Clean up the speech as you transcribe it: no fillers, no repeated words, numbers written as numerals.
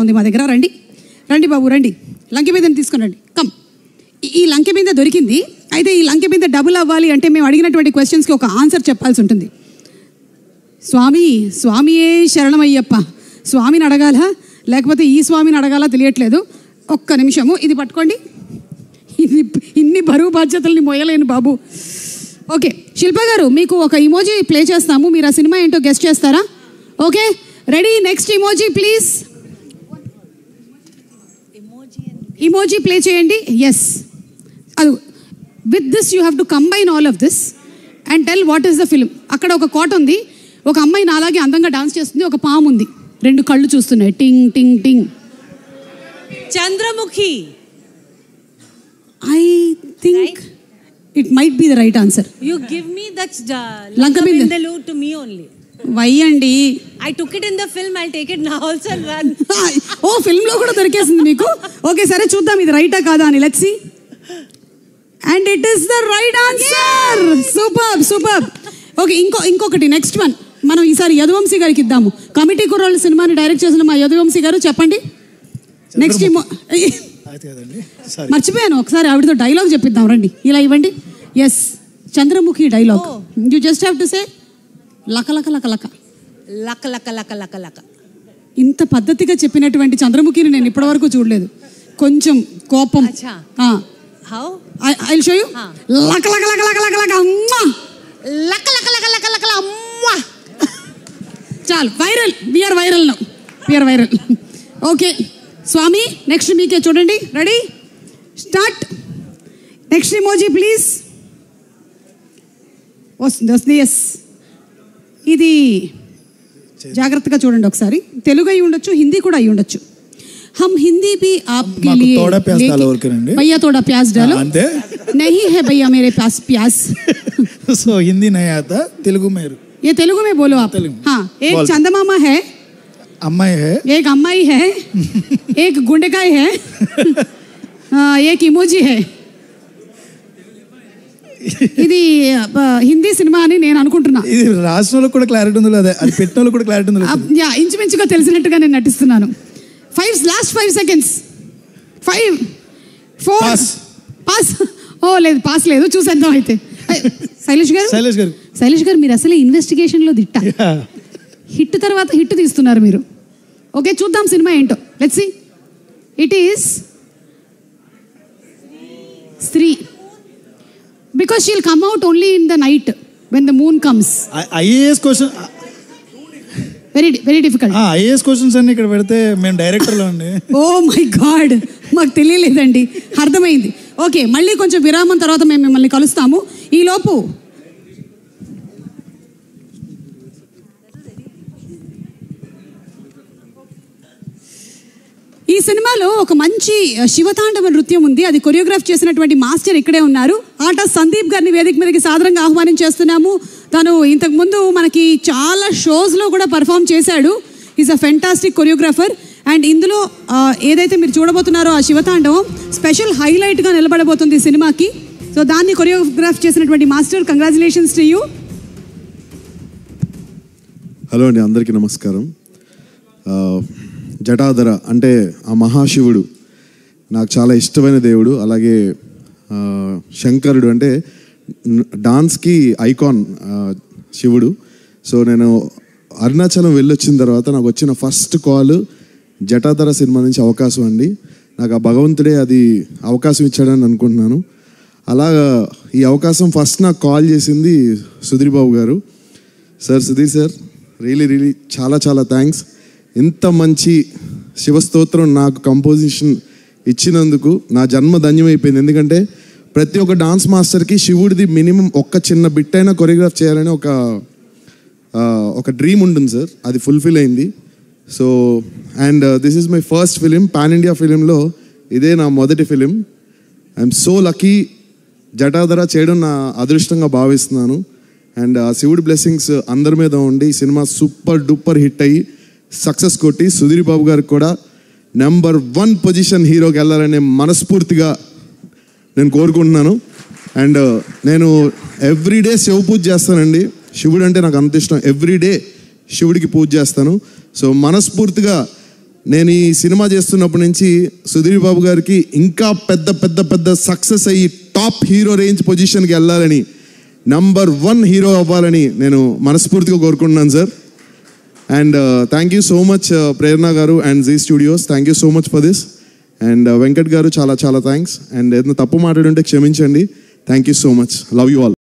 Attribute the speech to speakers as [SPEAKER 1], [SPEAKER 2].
[SPEAKER 1] ఉంది మా దగ్గర. రండి రండి బాబు రండి, లంకె బిందెని తీసుకుని రండి. కమ్, ఈ లంకె బిందె దొరికింది. అయితే ఈ లంకె బిందె డబుల్ అవ్వాలి అంటే మేము అడిగినటువంటి క్వశ్చన్స్కి ఒక ఆన్సర్ చెప్పాల్సి ఉంటుంది. స్వామి, స్వామియే శరణమయ్యప్ప, స్వామిని అడగాల లేకపోతే ఈ స్వామిని అడగాల తెలియట్లేదు. ఒక్క నిమిషము, ఇది పట్టుకోండి. ఇన్ని బరువు బాధ్యతల్ని మోయలేను బాబు. ఓకే శిల్ప గారు, మీకు ఒక ఇమోజీ ప్లే చేస్తాము, మీరు ఆ సినిమా ఏంటో గెస్ట్ చేస్తారా? Okay ready, next emoji please. Emoji play చేయండి. ఎస్, అది with this you have to combine all of this and tell what is the film. అక్కడ ఒక కోట ఉంది, ఒక అమ్మాయి నాలాగే అందంగా డాన్స్ చేస్తుంది, ఒక పాము ఉంది, 2 కళ్ళు చూస్తున్నాయి, టింగ్ టింగ్ టింగ్.
[SPEAKER 2] Chandramukhi.
[SPEAKER 1] I think it might be the right answer.
[SPEAKER 2] You give me that
[SPEAKER 1] Lanka
[SPEAKER 2] Bindalu to me only.
[SPEAKER 1] Why andi?
[SPEAKER 2] I took it in the film, I'll take it now also and run.
[SPEAKER 1] Oh, film lo kuda dorikesindi meeku. Okay, sare chuddam idi right ah kada ani. Let's see. And it is the right answer. Yeah. Superb, superb. Okay, inkokati next one. మనం ఈసారి యదువంశీ గారికి ఇద్దాము. Committee కుర్రాళ్ళ సినిమాని direct చేసిన మా యదువంశీ గారు చెప్పండి. Next మర్చిపోయాను, ఒకసారి ఆవిడతో డైలాగ్ చెప్పిద్దాం రండి. ఇలా ఇవ్వండి. Yes, Chandramukhi dialogue. You just have to say లక లక లక లక
[SPEAKER 2] లక లక లక లక లక.
[SPEAKER 1] ఇంత పద్ధతిగా చెప్పినటువంటి చంద్రముఖిని నేను ఇప్పటివరకు చూడలేదు. కొంచెం కోపం.
[SPEAKER 2] How
[SPEAKER 1] I will show you. లక లక లక లక లక లక అమ్మా,
[SPEAKER 2] లక లక లక లక లక అమ్మా.
[SPEAKER 1] చాలు, viral. We are viral now, we are viral. Okay స్వామి, నెక్స్ట్ మీకే చూడండి. Ready start. Next emoji please. వస్తుంది. ఎస్, ఇది జాగ్రత్తగా చూడండి ఒకసారి. తెలుగు అయి ఉండొచ్చు, హిందీ కూడా అయి ఉండొచ్చు. हम हिंदी भी आपके लिए भैया थोड़ा प्याज डालो. नहीं है भैया मेरे पास प्याज.
[SPEAKER 3] सो हिंदी नहीं आता, तेलुगु में.
[SPEAKER 1] ये तेलुगु में बोलो आप. हाँ, एक चंदमामा है,
[SPEAKER 3] अम्माई है,
[SPEAKER 1] एक अम्माई है, एक गुंडेकाय है, एक इमोजी है. ఇది హిందీ సినిమా అని నేను అనుకుంటున్నా.
[SPEAKER 3] ఇది రాష్ట్రంలో కూడా క్లారిటీ ఉందో లేదా, అది పెట్టినోళ్ళు కూడా క్లారిటీ ఉందో లేదా?
[SPEAKER 1] యా, ఇంచుమించుగా తెలిసినట్టుగా నేను నటిస్తున్నాను. 5 లాస్ట్ 5 సెకండ్స్. 5 4 పాస్. ఓ లేదు, పాస్ లేదు, చూసేద్దాం అయితే. శైలేష్ గారు మీరు అసలే ఇన్వెస్టిగేషన్లో దిట్ట. హిట్ తర్వాత హిట్ తీస్తున్నారు మీరు. ఓకే చూద్దాం సినిమా ఏంటో. Let's see. It is Stree. Because she'll come out only in the night when the moon comes.
[SPEAKER 3] IAS question.
[SPEAKER 1] Very difficult.
[SPEAKER 3] IAS questions అన్ని ఇక్కడ పెడితే మేము డైరెక్టర్లో అండి.
[SPEAKER 1] Oh my God, మాకు తెలియలేదండి. అర్థమైంది. ఓకే, మళ్ళీ కొంచెం విరామం తర్వాత మేము మిమ్మల్ని కలుస్తాము. ఈలోపు ఈ సినిమాలో ఒక మంచి శివతాండవ నృత్యం ఉంది. అది కొరియోగ్రాఫ్ చేసినటువంటి మాస్టర్ ఇక్కడే ఉన్నారు. ఆట సందీప్ గారిని వేదిక మీదకి సాదరంగా ఆహ్వానం చేస్తున్నాము. తను ఇంతకుముందు మనకి చాలా షోస్లో కూడా పర్ఫామ్ చేశాడు. Is a fantastic choreographer. And ఇందులో ఏదైతే మీరు చూడబోతున్నారో ఆ శివతాండవం స్పెషల్ హైలైట్గా నిలబడబోతుంది ఈ సినిమాకి. సో దాన్ని కొరియోగ్రాఫ్ చేసినటువంటి master, congratulations to you.
[SPEAKER 4] Hello అండి, అందరికీ నమస్కారం. జటాధర అంటే ఆ మహాశివుడు నాకు చాలా ఇష్టమైన దేవుడు. అలాగే శంకరుడు అంటే డాన్స్కి ఐకాన్ శివుడు. సో నేను అరుణాచలం వెళ్ళొచ్చిన తర్వాత నాకు వచ్చిన ఫస్ట్ కాల్ జటాధర సినిమా నుంచి అవకాశం అండి. నాకు ఆ భగవంతుడే అది అవకాశం ఇచ్చాడని అనుకుంటున్నాను. అలాగా ఈ అవకాశం ఫస్ట్ నాకు కాల్ చేసింది సుధీర్ బాబు గారు. సుధీర్ సార్, రియలీ చాలా చాలా థ్యాంక్స్. ఇంత మంచి శివస్తోత్రం నాకు కంపోజిషన్ ఇచ్చినందుకు నా జన్మ ధన్యమైపోయింది. ఎందుకంటే ప్రతి ఒక్క డాన్స్ మాస్టర్కి శివుడిది మినిమం ఒక్క చిన్న బిట్ అయినా కొరియోగ్రాఫ్ చేయాలని ఒక డ్రీమ్ ఉంటుంది సార్. అది ఫుల్ఫిల్ అయింది. So and this is my first film, pan India ఫిలింలో ఇదే నా మొదటి ఫిలిం. ఐఎమ్ సో లక్కీ జటాధర చేయడం నా అదృష్టంగా భావిస్తున్నాను. అండ్ ఆ శివుడి బ్లెస్సింగ్స్ అందరి మీద ఉండి ఈ సినిమా సూపర్ డూపర్ హిట్ అయ్యి సక్సెస్ కొట్టి సుధీర్ బాబు గారికి కూడా నెంబర్ 1 పొజిషన్ హీరోకి వెళ్ళాలని మనస్ఫూర్తిగా నేను కోరుకుంటున్నాను. అండ్ నేను ఎవ్రీడే శివ పూజ చేస్తానండి. శివుడు అంటే నాకు అంత ఇష్టం. ఎవ్రీడే శివుడికి పూజ చేస్తాను. సో మనస్ఫూర్తిగా నేను ఈ సినిమా చేస్తున్నప్పటి నుంచి సుధీర్ బాబు గారికి ఇంకా పెద్ద పెద్ద పెద్ద సక్సెస్ అయ్యి టాప్ హీరో రేంజ్ పొజిషన్కి వెళ్ళాలని, నంబర్ 1 హీరో అవ్వాలని నేను మనస్ఫూర్తిగా కోరుకుంటున్నాను sir. And thank you so much Prerana గారు and Zee Studios, thank you so much for this. And Venkat గారు చాలా చాలా థ్యాంక్స్. అండ్ ఏదైనా తప్పు మాట్లాడుంటే క్షమించండి. Thank you so much. Love you all.